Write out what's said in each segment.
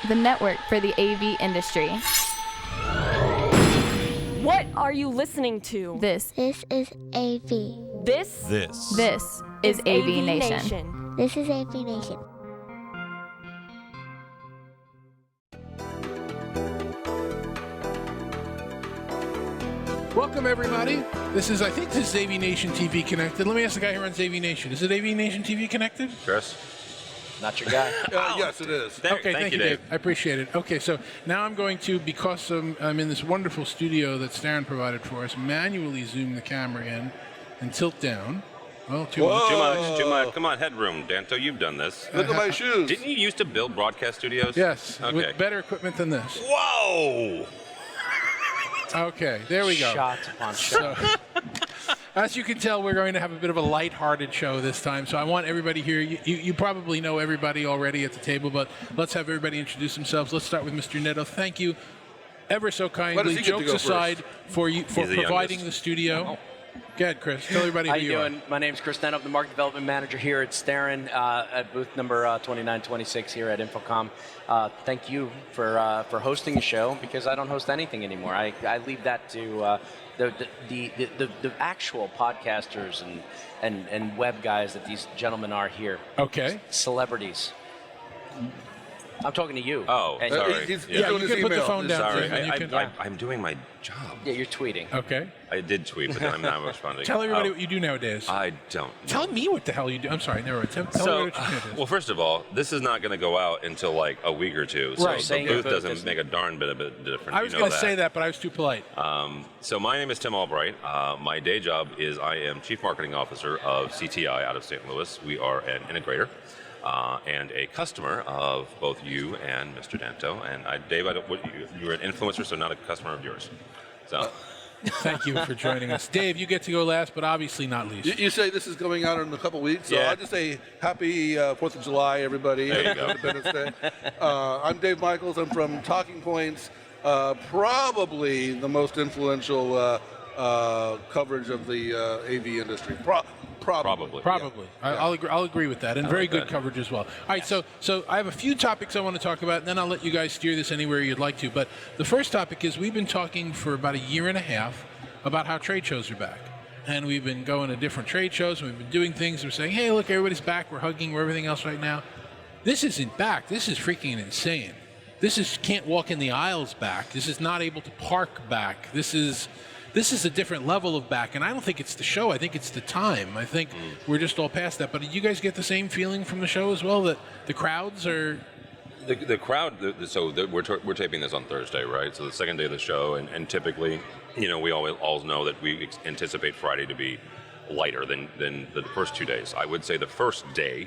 the network for the AV industry. What are you listening to? This is AV. This is AVNation. This is AVNation. Welcome, everybody. I think this is AVNation TV Connected. Let me ask the guy who runs AVNation. Is it AVNation TV Connected? Chris? Not your guy. Yes, it is. Okay, thank you, Dave. I appreciate it. Okay, so now I'm going to, because I'm in this wonderful studio that Starin provided for us, manually zoom the camera in and tilt down. Well, too much. Come on, headroom. Danto, you've done this. Look at my shoes. Didn't you used to build broadcast studios? Yes, Okay. with better equipment than this. Whoa! Okay, there we go. Shot upon shot. So, as you can tell, we're going to have a bit of a light-hearted show this time, so I want everybody here. You probably know everybody already at the table, but let's have everybody introduce themselves. Let's start with Mr. Neto. Thank you ever so kindly, jokes aside, for providing the studio. Go ahead, Chris. Tell everybody How who you you doing? My name's Chris Neto. I'm the Market Development Manager here at Starin at booth number 2926 here at InfoComm. Thank you for hosting the show, because I don't host anything anymore. I leave that to the actual podcasters and web guys that these gentlemen are here. Okay. Celebrities. I'm talking to you. Oh, and sorry. You can put the phone down. Sorry, Tim, I'm doing my job. Yeah, you're tweeting. Okay. I did tweet, but I'm not responding. Tell everybody what you do nowadays. I don't. Tell me what the hell you do. I'm sorry, never mind. Tell me what you do nowadays. Well, first of all, this is not going to go out until like a week or two, so Right. the booth doesn't make a darn bit of a difference. I was going to say that, but I was too polite. So my name is Tim Albright. My day job is I am Chief Marketing Officer of CTI out of St. Louis. We are an integrator. And a customer of both you and Mr. Danto. And Dave, you're an influencer, so not a customer of yours. So, thank you for joining us, Dave. You get to go last, but obviously not least. You say this is going out in a couple weeks, so Yeah. I'll just say happy 4th of July, everybody. There you go. Independence Day. I'm Dave Michels. I'm from TalkingPointz, probably the most influential coverage of the AV industry. Probably. Yeah. I'll agree with that, and very good coverage as well. All right, so I have a few topics I want to talk about, and then I'll let you guys steer this anywhere you'd like to. But the first topic is we've been talking for about a year and a half about how trade shows are back. And we've been going to different trade shows, and we've been doing things. We're saying, hey, look, everybody's back. We're hugging. We're everything else right now. This isn't back. This is freaking insane. This is can't walk in the aisles back. This is not able to park back. This is a different level of back, and I don't think it's the show. I think it's the time. I think we're just all past that. But did you guys get the same feeling from the show as well, that the crowds are... The crowd, we're taping this on Thursday, right? So the second day of the show, and typically, we all know that we anticipate Friday to be lighter than the first 2 days. I would say the first day,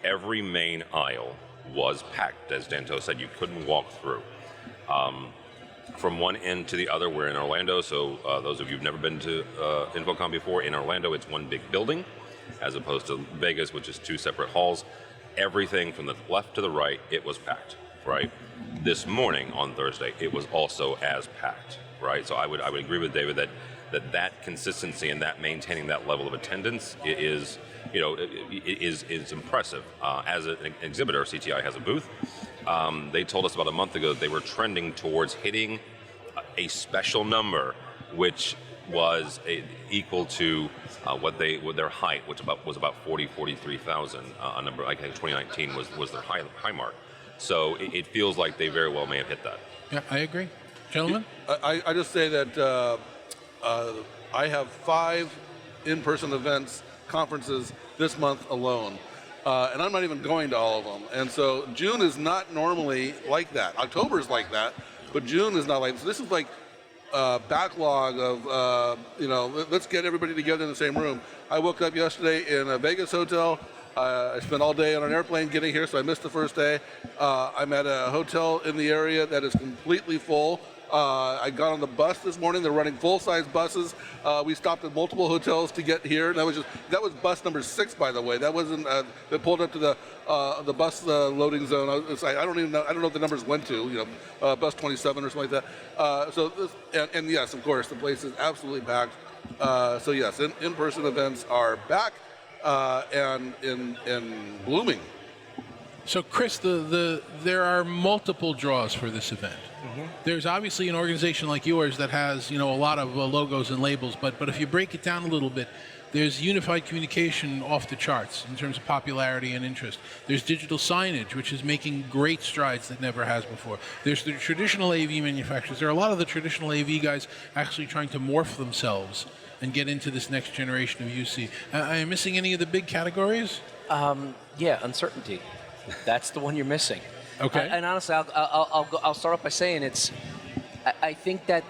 every main aisle was packed. As Danto said, you couldn't walk through. From one end to the other, we're in Orlando, so those of you who've never been to InfoComm before, in Orlando it's one big building, as opposed to Vegas, which is two separate halls. Everything from the left to the right, it was packed, right? This morning on Thursday, it was also as packed, right? So I would agree with David that consistency and that maintaining that level of attendance is impressive. As an exhibitor, CTI has a booth. They told us about a month ago that they were trending towards hitting a special number, which was equal to what their height, which was about 43,000. A number, I think 2019 was their high mark. So it feels like they very well may have hit that. Yeah, I agree. Gentlemen? I just say that I have 5 in-person events, conferences this month alone. And I'm not even going to all of them. And so June is not normally like that. October is like that, but June is not like that. So this is like backlog of, let's get everybody together in the same room. I woke up yesterday in a Vegas hotel. I spent all day on an airplane getting here, so I missed the first day. I'm at a hotel in the area that is completely full. I got on the bus this morning. They're running full-size buses. We stopped at multiple hotels to get here. And that was bus number 6, by the way. That wasn't. They pulled up to the bus loading zone. I don't even know. I don't know if the numbers went to. Bus 27 or something like that. And yes, of course, the place is absolutely packed. So yes, in-person events are back and in blooming. So Chris, there are multiple draws for this event. There's obviously an organization like yours that has, a lot of logos and labels, but if you break it down a little bit, there's unified communication off the charts in terms of popularity and interest. There's digital signage, which is making great strides that never has before. There's the traditional AV manufacturers. There are a lot of the traditional AV guys actually trying to morph themselves and get into this next generation of UC. Am I missing any of the big categories? Yeah, uncertainty. That's the one you're missing. Okay. And honestly, I'll start off by saying I think that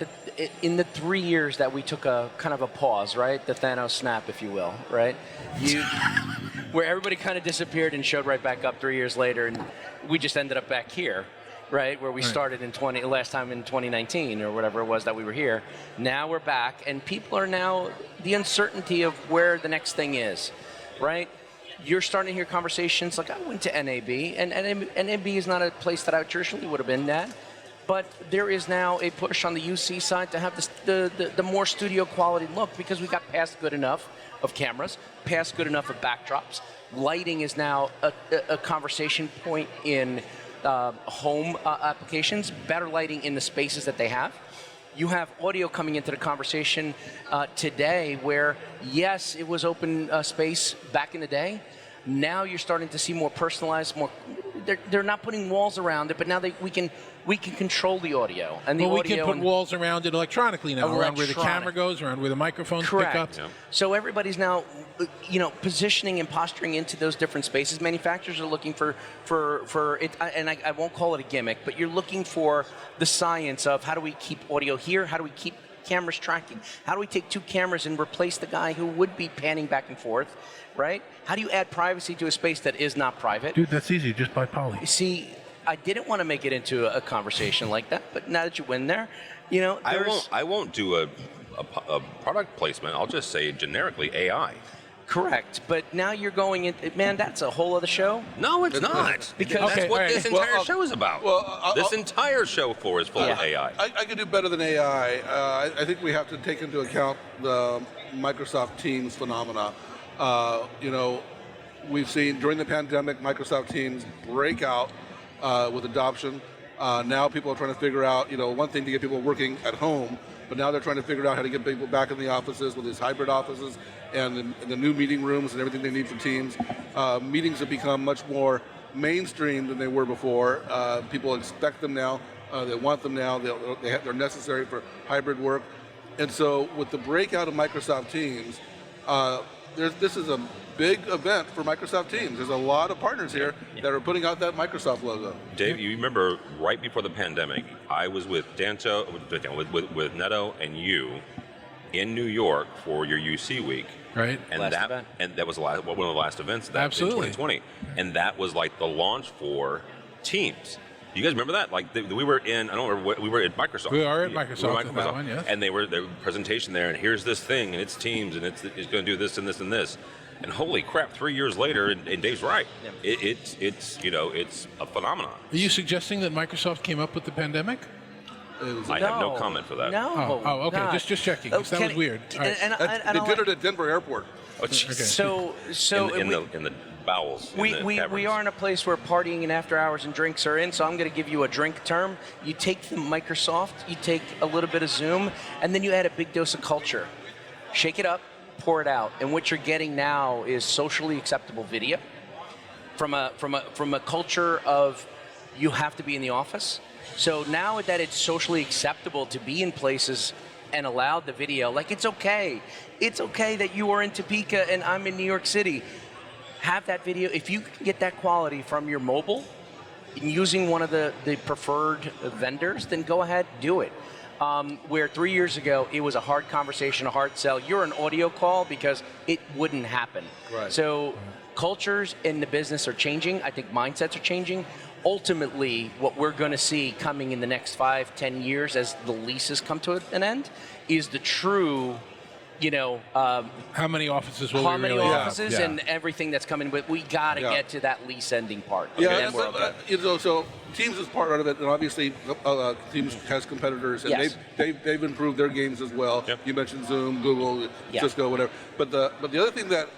in the 3 years that we took a kind of a pause, right? The Thanos snap, if you will, right? Where everybody kind of disappeared and showed right back up 3 years later, and we just ended up back here, right? Where we started last time in 2019 or whatever it was that we were here. Now we're back, and people are now, the uncertainty of where the next thing is, right? You're starting to hear conversations like, I went to NAB, and NAB is not a place that I traditionally would have been at, but there is now a push on the UC side to have the more studio quality look, because we got past good enough of cameras, past good enough of backdrops. Lighting is now a conversation point in home applications, better lighting in the spaces that they have. You have audio coming into the conversation today where, yes, it was open space back in the day. Now you're starting to see more personalized, they're not putting walls around it, but now we can control the audio. And the audio, we can put walls around it electronically now, around where the camera goes, around where the microphones pick up. Yeah. So everybody's now, positioning and posturing into those different spaces. Manufacturers are looking for it, and I won't call it a gimmick, but you're looking for the science of how do we keep audio here, how do we keep cameras tracking, how do we take two cameras and replace the guy who would be panning back and forth, right? How do you add privacy to a space that is not private? Dude, that's easy, just buy Poly. See, I didn't want to make it into a conversation like that, but now that you went there, I won't do a product placement. I'll just say generically AI. Correct, but now you're going in. Man, that's a whole other show. No, it's not. Because that's what this entire show is about. This entire show is full of AI. I could do better than AI. I think we have to take into account the Microsoft Teams phenomena. We've seen during the pandemic Microsoft Teams break out with adoption. Now people are trying to figure out, one thing to get people working at home, but now they're trying to figure out how to get people back in the offices with these hybrid offices and the new meeting rooms and everything they need for Teams. Meetings have become much more mainstream than they were before. People expect them now. They want them now. They're necessary for hybrid work. And so with the breakout of Microsoft Teams, this is a big event for Microsoft Teams. There's a lot of partners here that are putting out that Microsoft logo. Dave, you remember right before the pandemic, I was with Danto, with Neto and you in New York for your UC week. Right. And that was one of the last events that in 2020. And that was like the launch for Teams. You guys remember that? Like we were in, I don't remember, we were at Microsoft. We are at Microsoft. At that one, yes. And they were presentation there, and here's this thing, and it's Teams, and it's going to do this and this and this. And holy crap! 3 years later, and Dave's right. It's a phenomenon. Are you suggesting that Microsoft came up with the pandemic? I have no comment for that. No. Oh, okay. God. Just checking. That was weird. Right. They did it at Denver Airport. Oh, okay. So in the bowels. We are in a place where partying and after hours and drinks are in. So I'm going to give you a drink term. You take the Microsoft, you take a little bit of Zoom, and then you add a big dose of culture. Shake it up, pour it out, and what you're getting now is socially acceptable video from a culture of you have to be in the office. So now that it's socially acceptable to be in places and allowed the video, like it's okay that you are in Topeka and I'm in New York City. Have that video. If you can get that quality from your mobile using one of the preferred vendors, then go ahead, do it. Where 3 years ago, it was a hard conversation, a hard sell. You're an audio call because it wouldn't happen. Right. So cultures in the business are changing. I think mindsets are changing. Ultimately, what we're going to see coming in the next 5-10 years as the leases come to an end is the true, how many offices will we really have? How many offices and everything that's coming with. We got to get to that lease ending part. Yeah, so Teams is part of it, and obviously Teams has competitors, and they've improved their games as well. Yep. You mentioned Zoom, Google, Cisco, whatever. But the other thing that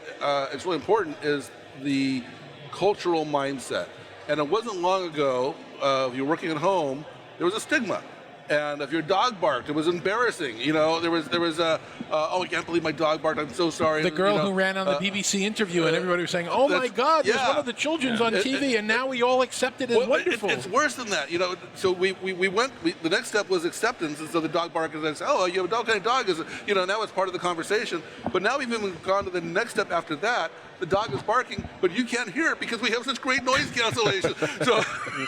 is really important is the cultural mindset. And it wasn't long ago, if you're working at home, there was a stigma. And if your dog barked, it was embarrassing. There was oh, I can't believe my dog barked. I'm so sorry. The girl who ran on the BBC interview, and everybody was saying, "Oh my God, there's one of the children's on TV," and now we all accept it as wonderful. It's worse than that. So we went. The next step was acceptance, and so the dog barked, and said, "Oh, you have a dog. What kind of dog is it?" Now it's part of the conversation. But now we've even gone to the next step after that. The dog is barking, but you can't hear it because we have such great noise cancellation. So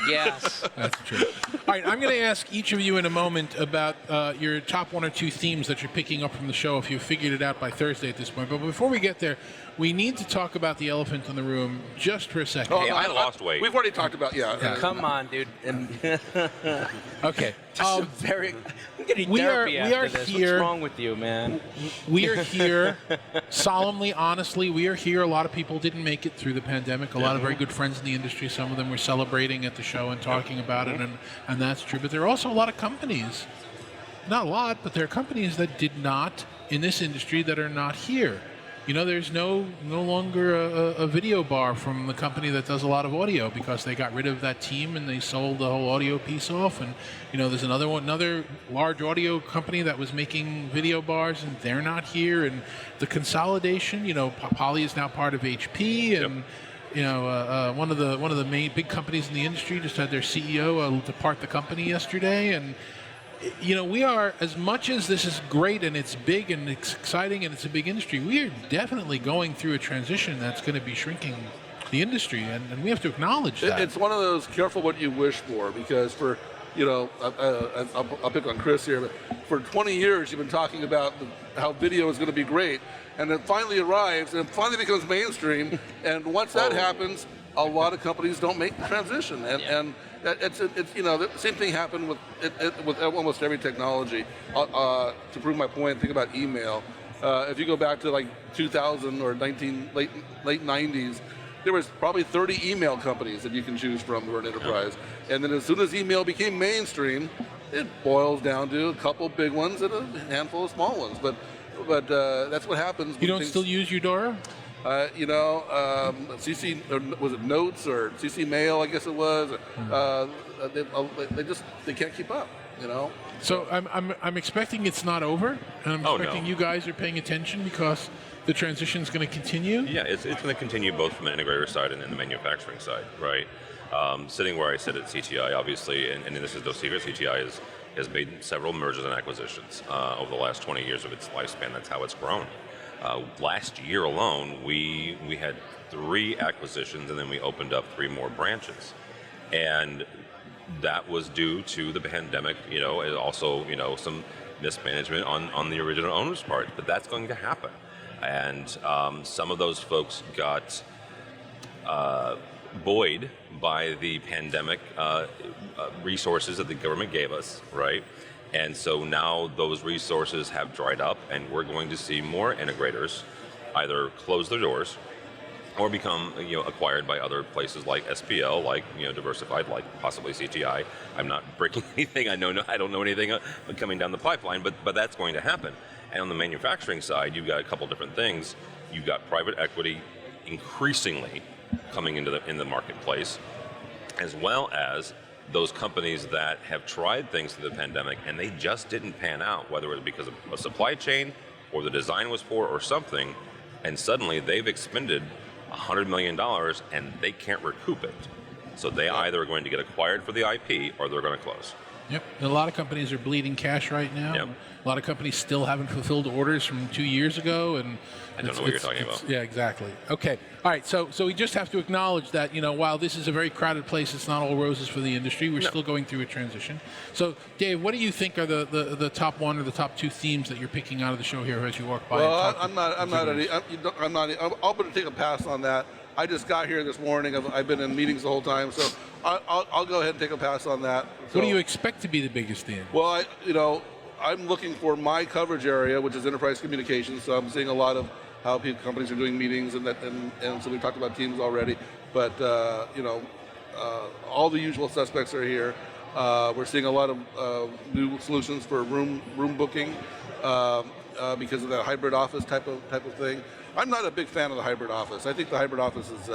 Yes. That's true. All right, I'm going to ask each of you in a moment about your top one or two themes that you're picking up from the show if you've figured it out by Thursday at this point. But before we get there, we need to talk about the elephant in the room just for a second. Hey, I lost weight. We've already talked about, Come on, dude. Okay. I'm getting therapy after this. Here. What's wrong with you, man? We are here, solemnly, honestly, we are here. A lot of people didn't make it through the pandemic. A lot of very good friends in the industry. Some of them were celebrating at the show and talking about it, and that's true. But there are also a lot of companies, not a lot, but there are companies that did not, in this industry, that are not here. There's no longer a video bar from the company that does a lot of audio because they got rid of that team and they sold the whole audio piece off. And there's another large audio company that was making video bars and they're not here. And the consolidation, Poly is now part of HP, and one of the main big companies in the industry just had their CEO depart the company yesterday. And we are, as much as this is great and it's big and it's exciting and it's a big industry, we are definitely going through a transition that's going to be shrinking the industry, and we have to acknowledge that. It's one of those careful what you wish for, because for, I'll pick on Chris here, but for 20 years you've been talking about how video is going to be great, and it finally arrives and it finally becomes mainstream, and once that happens, a lot of companies don't make the transition, and it's the same thing happened with almost every technology. To prove my point, think about email. If you go back to like 2000 or late 90s, there was probably 30 email companies that you can choose from who are an enterprise. And then as soon as email became mainstream, it boils down to a couple big ones and a handful of small ones. But that's what happens. You don't still use Eudora? CC, was it Notes or CC Mail, I guess it was. They can't keep up, So I'm expecting it's not over, and I'm expecting you guys are paying attention because the transition is going to continue. Yeah, it's going to continue both from the integrator side and the manufacturing side, right? Sitting where I sit at CTI, obviously, and this is no secret, CTI has made several mergers and acquisitions over the last 20 years of its lifespan. That's how it's grown. Last year alone, we had 3 acquisitions, and then we opened up 3 more branches. And that was due to the pandemic, and also, some mismanagement on the original owner's part. But that's going to happen. And some of those folks got buoyed by the pandemic resources that the government gave us, right? And so now those resources have dried up, and we're going to see more integrators either close their doors or become acquired by other places like SPL, like Diversified, like possibly CTI. I'm not breaking anything. I don't know anything coming down the pipeline, but that's going to happen. And on the manufacturing side, you've got a couple different things. You've got private equity increasingly coming in the marketplace, as well as those companies that have tried things through the pandemic and they just didn't pan out, whether it was because of a supply chain or the design was poor or something, and suddenly they've expended $100 million and they can't recoup it. So they either are going to get acquired for the IP or they're going to close. Yep. And a lot of companies are bleeding cash right now. Yep. A lot of companies still haven't fulfilled orders from 2 years ago, and I don't know what you're talking about. Yeah, exactly. Okay. All right. So we just have to acknowledge that while this is a very crowded place, it's not all roses for the industry. We're still going through a transition. So, Dave, what do you think are the top one or the top 2 themes that you're picking out of the show here as you walk by? Well, I'm going to take a pass on that. I just got here this morning. I've been in meetings the whole time, so I'll go ahead and take a pass on that. So, what do you expect to be the biggest theme? Well, I'm looking for my coverage area, which is enterprise communications. So I'm seeing a lot of how companies are doing meetings, and so we talked about Teams already. But all the usual suspects are here. We're seeing a lot of new solutions for room booking because of that hybrid office type of thing. I'm not a big fan of the hybrid office. I think the hybrid office is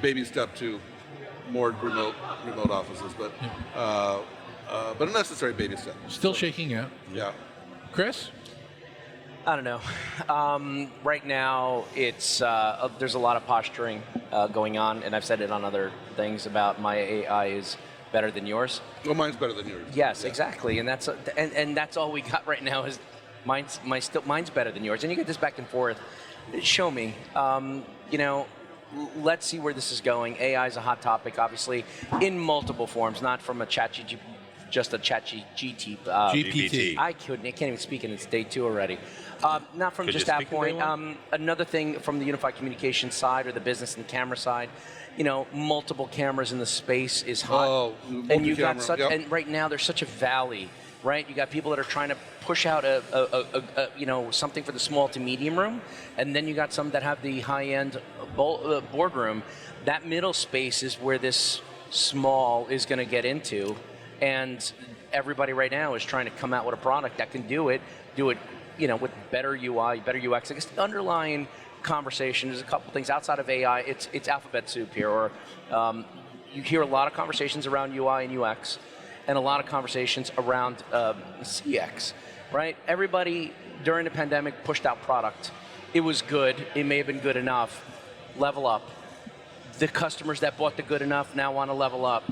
baby step to more remote offices, but a necessary baby step. Still shaking out. Yeah. Chris? I don't know. Right now, it's there's a lot of posturing going on, and I've said it on other things about my AI is better than yours. Well, mine's better than yours. Yes, exactly, and that's all we got right now is mine's better than yours, and you get this back and forth. Show me, let's see where this is going. AI is a hot topic, obviously, in multiple forms, not from a ChatGPT. Just a ChatGPT. GPT. I can't even speak, and it's day 2 already. Not from Could just you that speak in point. day one? Another thing from the unified communication side or the business and camera side, multiple cameras in the space is hot. Oh, and you got multi-camera, such, yep. and right now there's such a valley, right? You got people that are trying to push out a something for the small to medium room, and then you got some that have the high-end boardroom. That middle space is where this small is going to get into. And everybody right now is trying to come out with a product that can do it, with better UI, better UX. I guess the underlying conversation is a couple things outside of AI. It's alphabet soup here, or you hear a lot of conversations around UI and UX, and a lot of conversations around CX, right? Everybody during the pandemic pushed out product. It was good. It may have been good enough. Level up. The customers that bought the good enough now want to level up.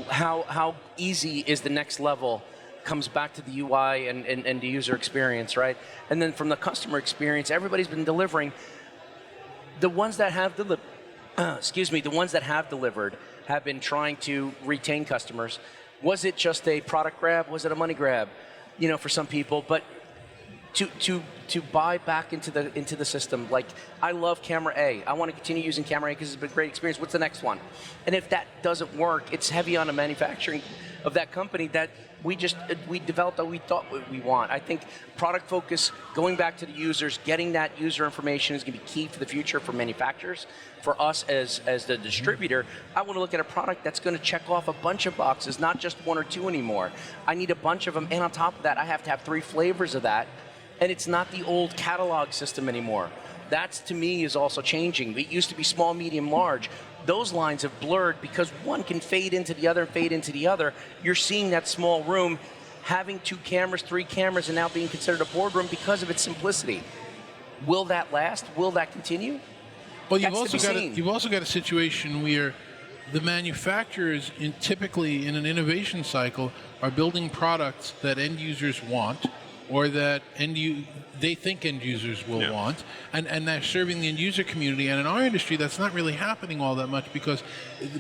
How easy is the next level comes back to the UI and the user experience, right? And then from the customer experience, everybody's been delivering. The ones that have delivered, the ones that have delivered have been trying to retain customers. Was it just a product grab? Was it a money grab? For some people, but to buy back into the system. Like, I love camera A. I want to continue using camera A because it's been a great experience. What's the next one? And if that doesn't work, it's heavy on the manufacturing of that company that we developed what we thought we want. I think product focus, going back to the users, getting that user information is going to be key for the future for manufacturers. For us as the distributor, I want to look at a product that's going to check off a bunch of boxes, not just 1 or 2 anymore. I need a bunch of them, and on top of that, I have to have 3 flavors of that. And it's not the old catalog system anymore. That's, to me, is also changing. It used to be small, medium, large. Those lines have blurred because one can fade into the other, fade into the other. You're seeing that small room having 2 cameras, 3 cameras, and now being considered a boardroom because of its simplicity. Will that last? Will that continue? Well, you've also got a situation where the manufacturers, typically in an innovation cycle, are building products that end users want, or that they think end users will want, and they're serving the end user community. And in our industry, that's not really happening all that much because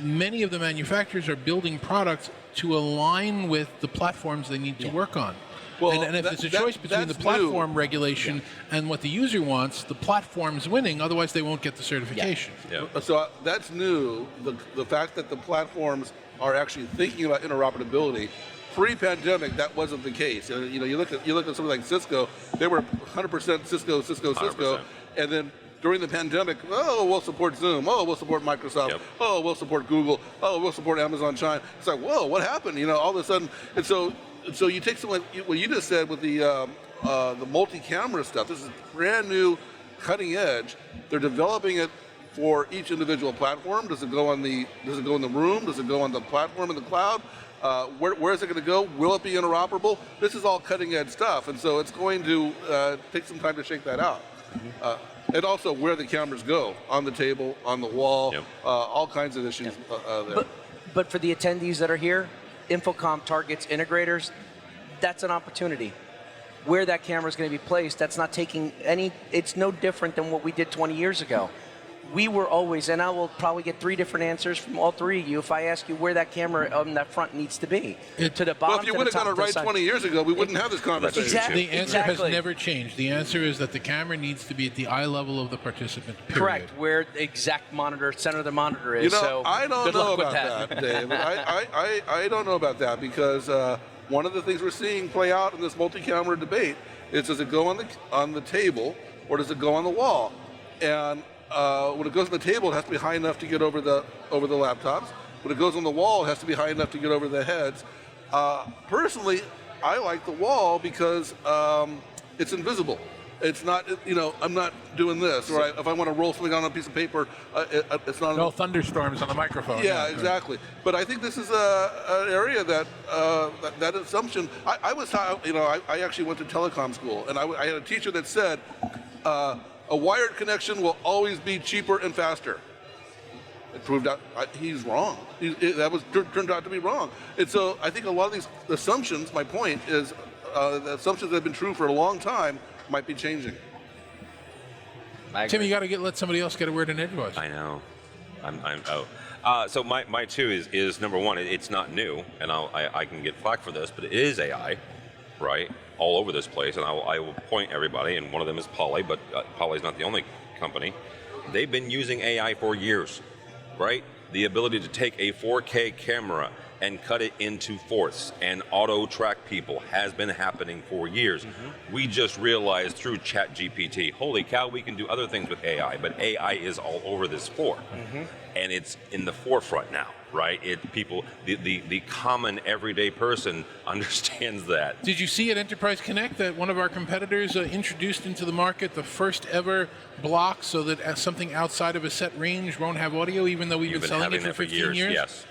many of the manufacturers are building products to align with the platforms they need to work on. Well, and if it's a choice between the platform regulation and what the user wants, the platform's winning. Otherwise, they won't get the certification. So that's new. The fact that the platforms are actually thinking about interoperability. Pre-pandemic, that wasn't the case. You look at something like Cisco; they were 100% Cisco, 100%. and then during the pandemic, we'll support Zoom. Oh, we'll support Microsoft. Yep. Oh, we'll support Google. Oh, we'll support Amazon China. It's like, whoa, what happened? All of a sudden, and so you take what you just said with the multi-camera stuff. This is brand new, cutting edge. They're developing it for each individual platform. Does it go in the room? Does it go on the platform in the cloud? Where is it going to go? Will it be interoperable? This is all cutting edge stuff, and so it's going to take some time to shake that out. And also where the cameras go, on the table, on the wall, all kinds of issues there. But for the attendees that are here, InfoComm targets integrators. That's an opportunity. Where that camera is going to be placed, that's not taking any, it's no different than what we did 20 years ago. We were always, and I will probably get 3 different answers from all 3 of you if I ask you where that camera on that front needs to be. To the bottom, well, if you would have got it right 20 years ago, we wouldn't have this conversation. Exactly. The answer has never changed. The answer is that the camera needs to be at the eye level of the participant, period. Correct, where the exact monitor, center of the monitor is. So I don't know about that, Dave. I don't know about that because one of the things we're seeing play out in this multi-camera debate is, does it go on the table or does it go on the wall? And when it goes on the table, it has to be high enough to get over the laptops. When it goes on the wall, it has to be high enough to get over the heads. Personally, I like the wall because it's invisible. It's not, I'm not doing this. Or if I want to roll something on a piece of paper, it's not. No thunderstorms on the microphone. Yeah, exactly. But I think this is an area that that assumption. I was, I actually went to telecom school, and I had a teacher that said a wired connection will always be cheaper and faster. It proved out he's wrong. Turned out to be wrong. And so I think a lot of these assumptions. My point is, the assumptions that have been true for a long time might be changing. Tim, you got to let somebody else get a word in edgewise. I know. So my two is number one. It's not new, and I can get flack for this, but it is AI, right? All over this place, and I will point everybody. And one of them is Poly, but Poly's not the only company. They've been using AI for years, right? The ability to take a 4K camera and cut it into fourths and auto-track people has been happening for years. We just realized through ChatGPT, holy cow, we can do other things with AI, but AI is all over this floor. And it's in the forefront now, right? The common everyday person understands that. Did you see at Enterprise Connect that one of our competitors introduced into the market the first ever block so that something outside of a set range won't have audio, even though we've been selling it for 15 years? Yes.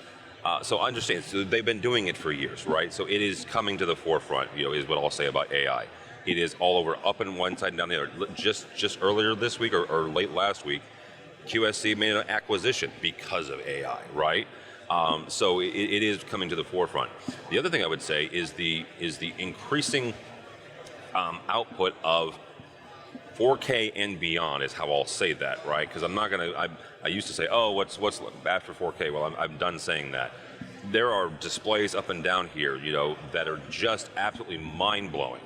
So understand, so they've been doing it for years, right? So it is coming to the forefront, is what I'll say about AI. It is all over, up in one side and down the other. Just earlier this week or late last week, QSC made an acquisition because of AI, right? So it is coming to the forefront. The other thing I would say is the increasing output of 4K and beyond is how I'll say that, right? Because I'm not going to, I used to say, oh, what's bad for 4K? Well, I'm done saying that. There are displays up and down here, that are just absolutely mind-blowing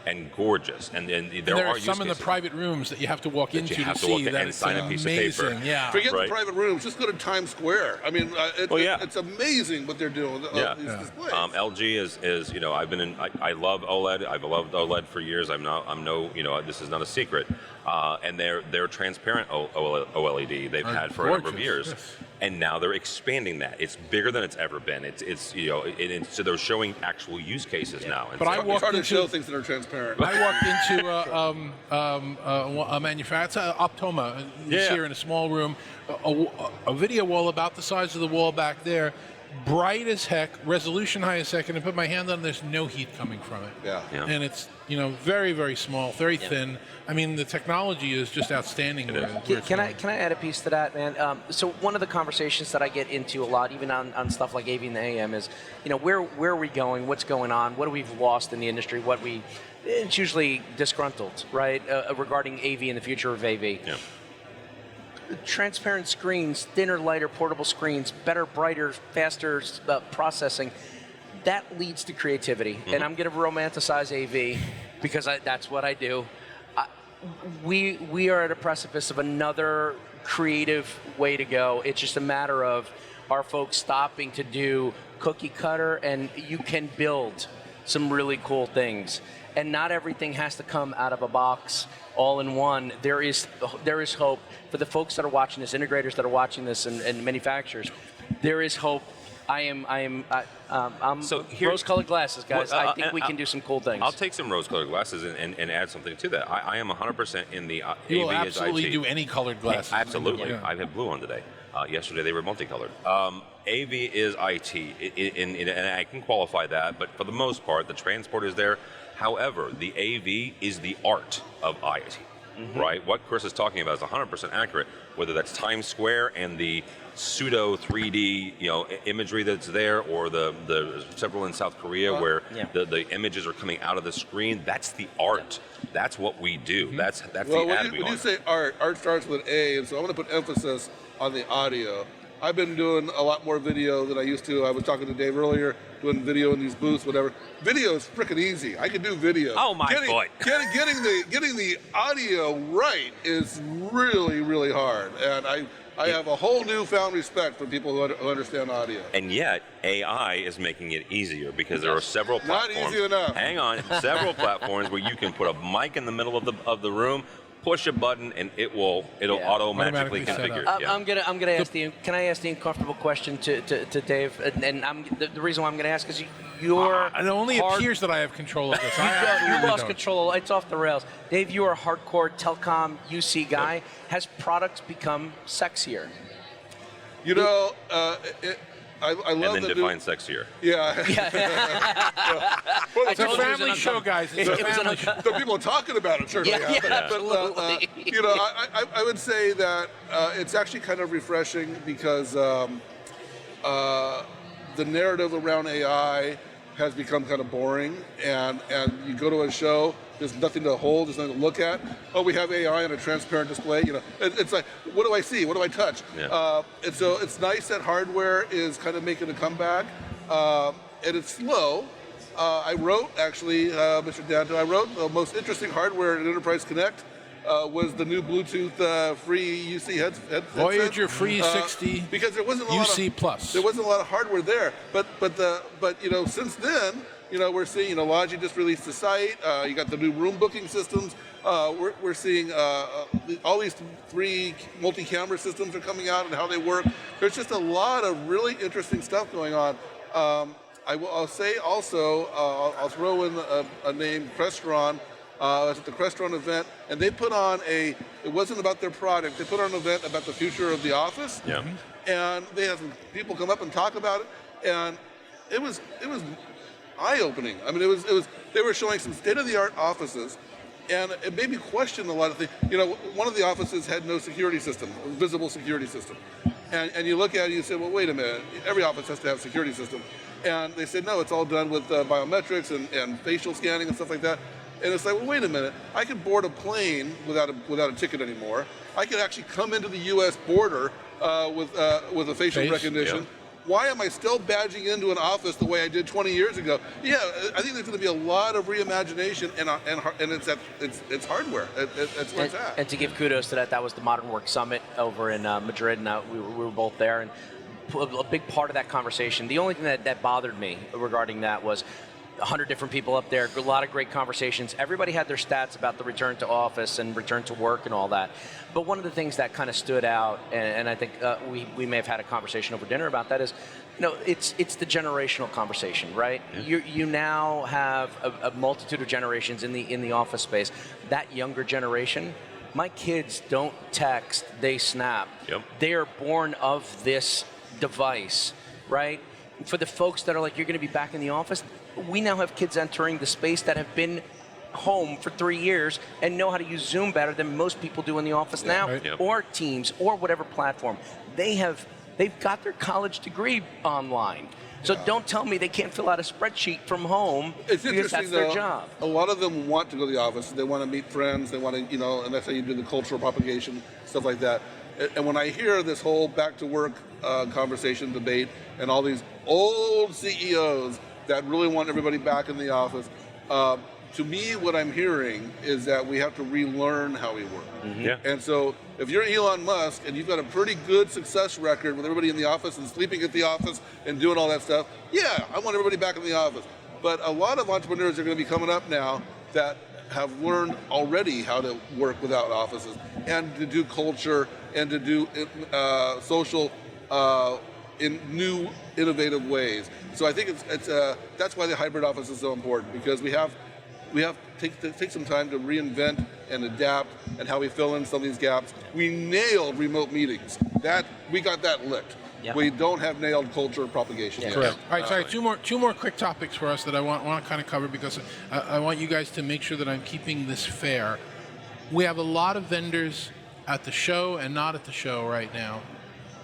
and gorgeous. And there are some in the private rooms that you have to walk into to see that it's sign a piece of paper. Yeah. Forget the private rooms. Just go to Times Square. I mean, it's amazing what they're doing with these displays. LG is I've been in. I love OLED. I've loved OLED for years. This is not a secret. And they're transparent OLED. They've had for a number of years. Yes. And now they're expanding that. It's bigger than it's ever been. So they're showing actual use cases now. And but I walked trying to into show things that are transparent. I walked into a manufacturer, Optoma, here in a small room, a video wall about the size of the wall back there, bright as heck, resolution high as heck, and I put my hand on it, there's no heat coming from it. Yeah. And it's very, very small, very thin. I mean, the technology is just outstanding. Can I add a piece to that, man? So one of the conversations that I get into a lot, even on stuff like AV and the AM, is where are we going? What's going on? What have we lost in the industry? It's usually disgruntled, right? Regarding AV and the future of AV. Yeah. Transparent screens, thinner, lighter, portable screens, better, brighter, faster processing. That leads to creativity. And I'm going to romanticize AV because that's what I do. We are at a precipice of another creative way to go. It's just a matter of our folks stopping to do cookie cutter, and you can build some really cool things. And not everything has to come out of a box all in one. There is hope for the folks that are watching this, integrators that are watching this, and manufacturers. There is hope. I'm rose-colored glasses, guys. Well, I think we can do some cool things. I'll take some rose-colored glasses and add something to that. I am 100% in the AV You will as absolutely IT. do any colored glasses. Absolutely. Yeah. I have blue on today. Yesterday they were multicolored. AV is IT, and I can qualify that, but for the most part, the transport is there. However, the AV is the art of IT, right? What Chris is talking about is 100% accurate, whether that's Times Square and the pseudo 3D imagery that's there, or the several in South Korea where the images are coming out of the screen. That's the art. That's what we do. That's the ad when you say art starts with A, and so I'm going to put emphasis on the audio. I've been doing a lot more video than I used to. I was talking to Dave earlier, doing video in these booths, whatever. Video is freaking easy. I can do video. Oh my God! Getting the audio right is really, really hard, and I have a whole newfound respect for people who understand audio. And yet, AI is making it easier because there are several platforms. Not easy enough. Hang on, several platforms where you can put a mic in the middle of the room, push a button and it'll automatically configure. I'm gonna ask the. Can I ask the uncomfortable question to Dave? And the reason why I'm gonna ask is it only appears that I have control of this. You lost control. It's off the rails. Dave, you are a hardcore telecom UC guy. Yep. Has products become sexier? You know, I love and then define sexier. Yeah. Well, it's a family show, guys. It's a family show. The people talking about it certainly. Absolutely. But you know, I would say that it's actually kind of refreshing because the narrative around AI has become kind of boring, and you go to a show, there's nothing to hold, there's nothing to look at. Oh, we have AI on a transparent display. You know, it's like, what do I see? What do I touch? Yeah. And so it's nice that hardware is kind of making a comeback, and it's slow. I wrote, actually, Mr. Danto, the most interesting hardware in Enterprise Connect was the new Bluetooth free UC headset. Voyager Free 60 because there wasn't a UC lot of, Plus. There wasn't a lot of hardware there, but you know, since then, you know, we're seeing, you know, Logi just released the site. You got the new room booking systems. We're seeing all these 3 multi-camera systems are coming out and how they work. There's just a lot of really interesting stuff going on. I'll say also, I'll throw in a name, Crestron. I was at the Crestron event, and they put on it wasn't about their product, they put on an event about the future of the office. Yeah. And they had some people come up and talk about it, and it was eye-opening. I mean, they were showing some state-of-the-art offices, and it made me question a lot of things. You know, one of the offices had no security system, visible security system. And you look at it and you say, well, wait a minute, every office has to have a security system. And they said, no, it's all done with biometrics and facial scanning and stuff like that. And it's like, well, wait a minute, I can board a plane without a ticket anymore. I can actually come into the U.S. border with a facial recognition. Yeah. Why am I still badging into an office the way I did 20 years ago? Yeah, I think there's going to be a lot of reimagination, and it's hardware. That's where it's at. And to give kudos to that was the Modern Work Summit over in Madrid, and we were both there. And a big part of that conversation, the only thing that bothered me regarding that was 100 different people up there, a lot of great conversations. Everybody had their stats about the return to office and return to work and all that. But one of the things that kind of stood out, and I think we may have had a conversation over dinner about that, is, you know, it's the generational conversation, right? Yeah. You now have a multitude of generations in the office space. That younger generation, my kids don't text, they snap. Yep. They are born of this device, right? For the folks that are like, you're going to be back in the office, we now have kids entering the space that have been home for 3 years and know how to use Zoom better than most people do in the office now, right. Yep. or Teams, or whatever platform. They've got their college degree online. So don't tell me they can't fill out a spreadsheet from home, It's because interesting, that's their though, job. a lot of them want to go to the office. They want to meet friends. They want to, you know, and that's how you do the cultural propagation, stuff like that. And when I hear this whole back to work conversation, debate, and all these old CEOs that really want everybody back in the office, to me, what I'm hearing is that we have to relearn how we work. Mm-hmm. Yeah. And so if you're Elon Musk and you've got a pretty good success record with everybody in the office and sleeping at the office and doing all that stuff, yeah, I want everybody back in the office. But a lot of entrepreneurs are going to be coming up now that have learned already how to work without offices and to do culture and to do social in new, innovative ways. So I think it's that's why the hybrid office is so important, because we have to take some time to reinvent and adapt and how we fill in some of these gaps. We nailed remote meetings. We got that licked. Yep. We don't have nailed culture propagation yet. Correct. All right, sorry, two more quick topics for us that I want to kind of cover, because I want you guys to make sure that I'm keeping this fair. We have a lot of vendors at the show and not at the show right now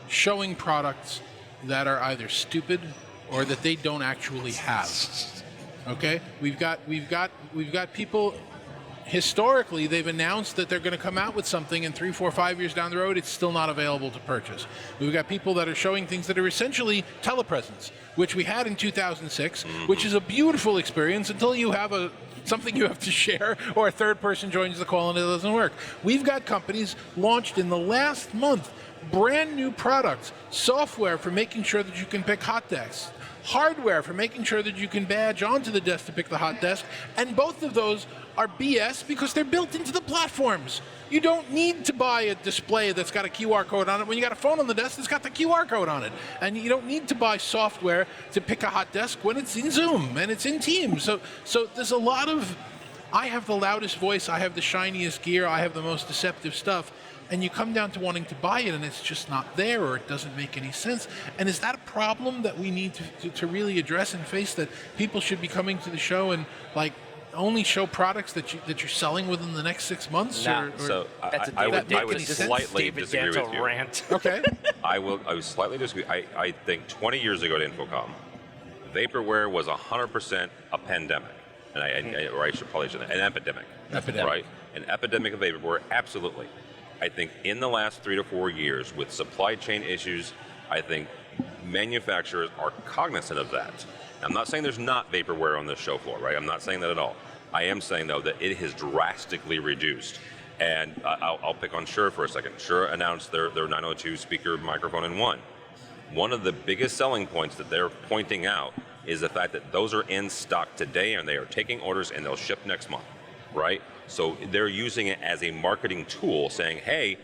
showing products that are either stupid or that they don't actually have. Okay? We've got people. Historically, they've announced that they're going to come out with something, and 3, 4, 5 years down the road, it's still not available to purchase. We've got people that are showing things that are essentially telepresence, which we had in 2006, which is a beautiful experience until you have something you have to share, or a third person joins the call and it doesn't work. We've got companies launched in the last month brand new products, software for making sure that you can pick hot desks, hardware for making sure that you can badge onto the desk to pick the hot desk, and both of those are BS because they're built into the platforms. You don't need to buy a display that's got a QR code on it when you got a phone on the desk that's got the QR code on it. And you don't need to buy software to pick a hot desk when it's in Zoom and it's in Teams. So there's a lot of, I have the loudest voice, I have the shiniest gear, I have the most deceptive stuff. And you come down to wanting to buy it and it's just not there, or it doesn't make any sense. And is that a problem that we need to really address and face, that people should be coming to the show and like only show products that you're selling within the next 6 months? Nah. So That's I a would slightly disagree with you. Rant. Okay. I would slightly disagree. I think 20 years ago at InfoComm, vaporware was 100% a pandemic. Or I should probably say an epidemic. Right? An epidemic of vaporware, absolutely. I think in the last 3 to 4 years, with supply chain issues, I think manufacturers are cognizant of that. I'm not saying there's not vaporware on the show floor, right? I'm not saying that at all. I am saying, though, that it has drastically reduced. And I'll pick on Shure for a second. Shure announced their 902 speaker microphone in one. One of the biggest selling points that they're pointing out is the fact that those are in stock today and they are taking orders and they'll ship next month, right? So they're using it as a marketing tool, saying, hey,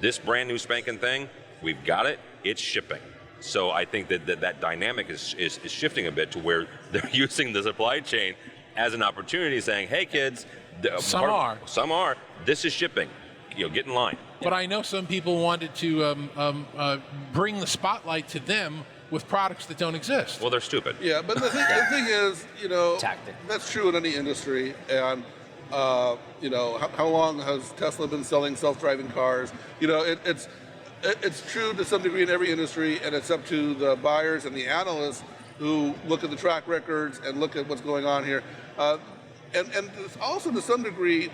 this brand new spanking thing, we've got it, it's shipping. So I think that dynamic is shifting a bit to where they're using the supply chain as an opportunity, saying, hey kids, some are, this is shipping, get in line. But I know some people wanted to bring the spotlight to them with products that don't exist. Well, they're stupid. Yeah, but the thing is, Tactic. that's true in any industry. And, how long has Tesla been selling self-driving cars? It's true to some degree in every industry, and it's up to the buyers and the analysts who look at the track records and look at what's going on here. And it's also to some degree,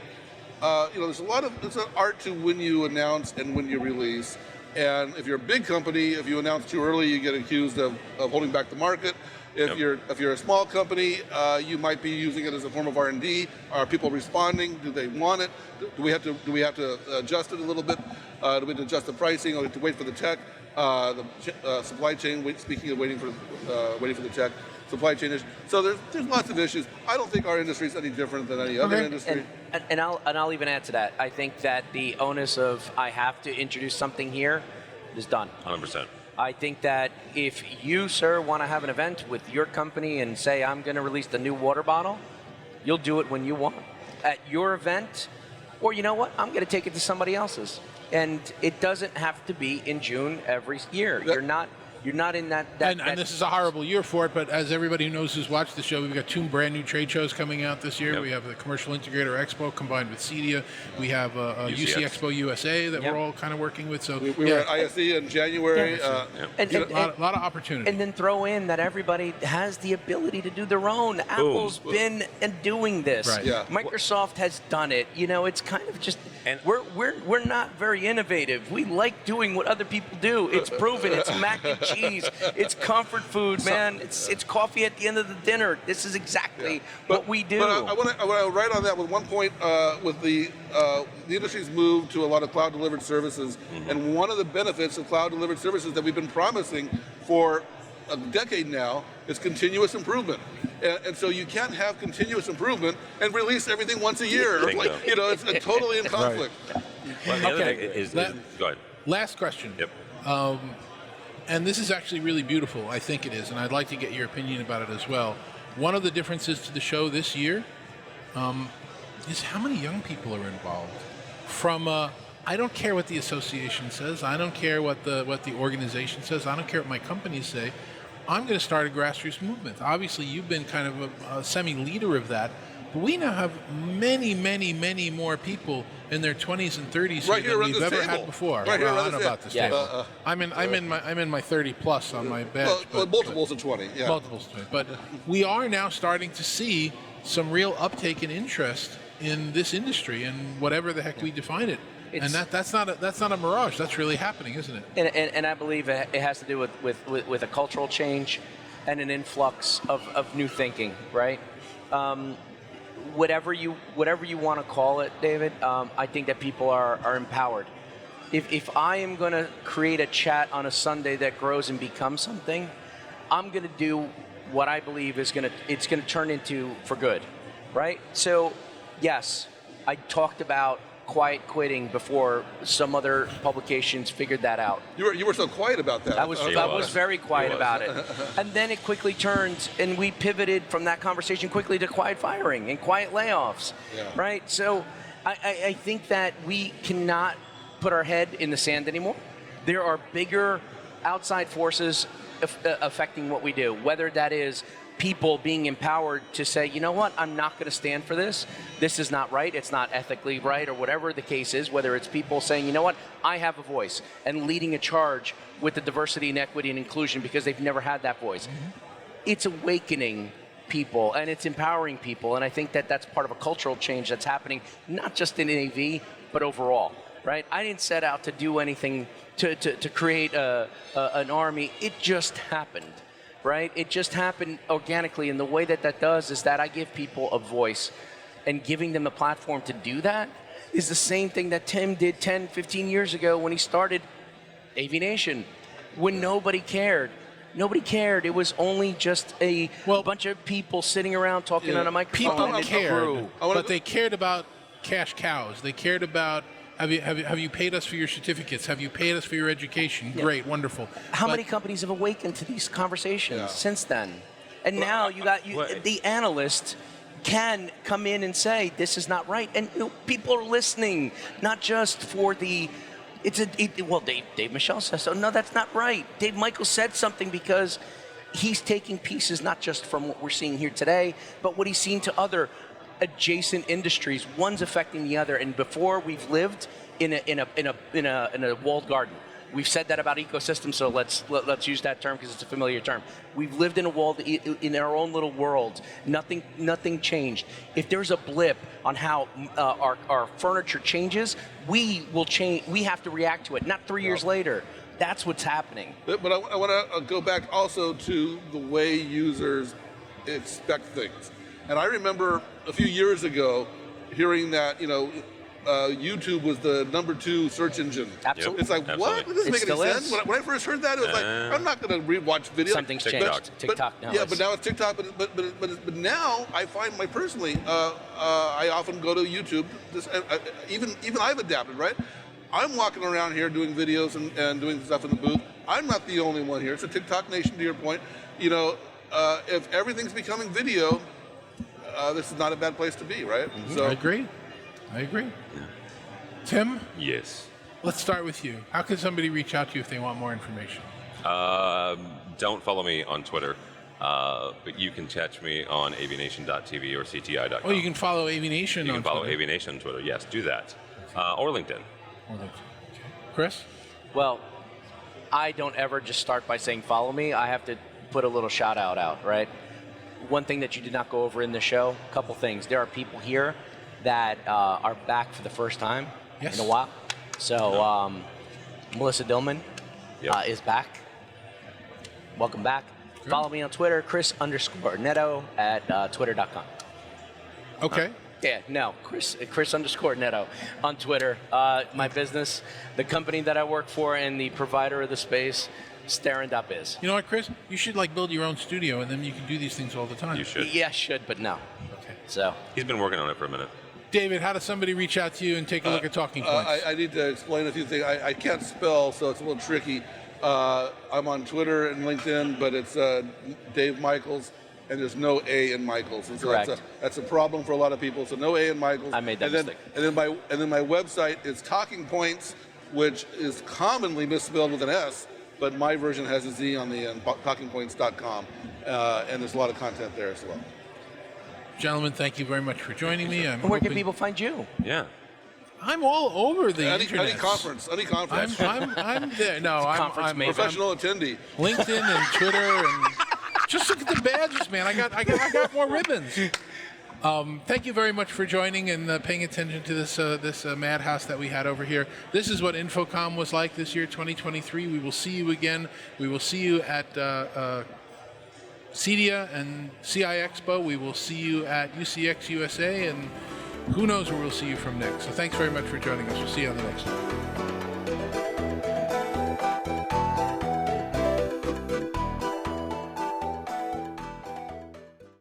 there's it's an art to when you announce and when you release. And if you're a big company, if you announce too early, you get accused of holding back the market. If you're a small company, you might be using it as a form of R&D. Are people responding? Do they want it? Do we have to adjust it a little bit? Do we have to adjust the pricing? Or do we have to wait for the tech? The supply chain. Speaking of waiting for the tech, supply chain issues. So there's lots of issues. I don't think our industry is any different than any other industry. And I'll even add to that. I think that the onus of I have to introduce something here is done. 100%. I think that if you, sir, want to have an event with your company and say, I'm going to release the new water bottle, you'll do it when you want. At your event, or you know what, I'm going to take it to somebody else's. And it doesn't have to be in June every year. You're not in that and this is a horrible year for it, but as everybody who knows who's watched the show, we've got 2 brand new trade shows coming out this year. Yep. We have the Commercial Integrator Expo combined with CEDIA. We have UC Expo USA that we're all kind of working with. So we were at ISE in January. A lot of opportunity. And then throw in that everybody has the ability to do their own. Apple's been doing this. Right. Yeah. Microsoft has done it. It's kind of just we're not very innovative. We like doing what other people do. It's proven. It's mac and cheese. It's comfort food, man. It's coffee at the end of the dinner. This is exactly what we do. But I want to write on that with one point. With the industry's move to a lot of cloud-delivered services, and one of the benefits of cloud-delivered services that we've been promising for a decade now is continuous improvement. And so you can't have continuous improvement and release everything once a year. It's totally in conflict. Right. Well, the other thing is go ahead. Last question. Yep. And this is actually really beautiful. I think it is, and I'd like to get your opinion about it as well. One of the differences to the show this year is how many young people are involved. From I don't care what the association says. I don't care what the organization says. I don't care what my companies say. I'm going to start a grassroots movement. Obviously, you've been kind of a semi-leader of that. But we now have many, many, many more people in their 20s and 30s right than we've ever had before. Right here, I don't know about this table. I'm in my 30 plus on my badge. Well, multiples of 20. Yeah. Multiples of 20. But we are now starting to see some real uptake in interest in this industry and whatever the heck we define it. And that's not a mirage. That's really happening, isn't it? And I believe it has to do with a cultural change and an influx of new thinking, right? Whatever you want to call it, David, I think that people are empowered. if I am going to create a chat on a Sunday that grows and becomes something, I'm going to do what I believe is going to turn into for good, right? So, yes, I talked about quiet quitting before some other publications figured that out. You were so quiet about that. I was very quiet about it. And then it quickly turned, and we pivoted from that conversation quickly to quiet firing and quiet layoffs, right? So I think that we cannot put our head in the sand anymore. There are bigger outside forces affecting what we do, whether that is people being empowered to say, you know what, I'm not going to stand for this. This is not right. It's not ethically right, or whatever the case is, whether it's people saying, you know what, I have a voice, and leading a charge with the diversity and equity and inclusion because they've never had that voice. It's awakening people, and it's empowering people, and I think that that's part of a cultural change that's happening, not just in AV, but overall, right? I didn't set out to do anything to create an army. It just happened. Right? It just happened organically, and the way that does is that I give people a voice, and giving them a platform to do that is the same thing that Tim did 10, 15 years ago when he started AVNation, when nobody cared. Nobody cared. It was only just a bunch of people sitting around talking on a microphone. People cared, but they cared about cash cows. They cared about, have you paid us for your certificates? Have you paid us for your education? Great, wonderful. How many companies have awakened to these conversations since then? And now the analyst can come in and say, this is not right. And people are listening, not just for the, Dave Michels says so. No, that's not right. Dave Michael said something because he's taking pieces not just from what we're seeing here today, but what he's seen to other adjacent industries. One's affecting the other, and before we've lived in a walled garden. We've said that about ecosystems, so let's use that term because it's a familiar term. We've lived in in our own little world. Nothing changed. If there's a blip on how our furniture changes, we will change. We have to react to it. Not 3 years later. That's what's happening. But I want to go back also to the way users expect things. And I remember a few years ago hearing that, YouTube was the #2 search engine. Absolutely. It's like, Absolutely. what? That doesn't make any sense. Is. When I first heard that, it was like, I'm not going to rewatch videos. Something's changed. TikTok now. Yeah, but now it's TikTok. But now I find personally, I often go to YouTube. Even I've adapted, right? I'm walking around here doing videos and doing stuff in the booth. I'm not the only one here. It's a TikTok nation, to your point. If everything's becoming video, this is not a bad place to be, right? Mm-hmm. So I agree. Yeah. Tim? Yes. Let's start with you. How can somebody reach out to you if they want more information? Don't follow me on Twitter, but you can catch me on avnation.tv or cti.com. Oh, you can follow AVNation on Twitter. You can follow AVNation on Twitter. Yes, do that. Or LinkedIn. Okay. Chris? Well, I don't ever just start by saying follow me. I have to put a little shout out, right? One thing that you did not go over in the show, a couple things. There are people here that are back for the first time in a while. So Melissa Dillman is back. Welcome back. Good. Follow me on Twitter, Chris_Neto at twitter.com. Okay. Chris_Neto on Twitter. My business, the company that I work for, and the provider of the space, Starin.biz. You know what, Chris? You should build your own studio, and then you can do these things all the time. You should. Yeah, should, but no. Okay. So he's been working on it for a minute. David, how does somebody reach out to you and take a look at TalkingPointz? I need to explain a few things. I can't spell, so it's a little tricky. I'm on Twitter and LinkedIn, but it's Dave Michels, and there's no A in Michels. And so correct. That's a problem for a lot of people. So no A in Michels. I made that mistake. And then my website is TalkingPointz, which is commonly misspelled with an S, but my version has a Z on the end, TalkingPointz.com, and there's a lot of content there as well. Gentlemen, thank you very much for joining me. Where can people find you? Yeah. I'm all over the internet. Any conference. I'm there. No, I'm professional attendee. LinkedIn and Twitter, and just look at the badges, man. I got more ribbons. Thank you very much for joining and paying attention to this madhouse that we had over here. This is what InfoComm was like this year, 2023. We will see you again. We will see you at CEDIA and CI Expo. We will see you at UCX USA, and who knows where we'll see you from next. So thanks very much for joining us. We'll see you on the next one.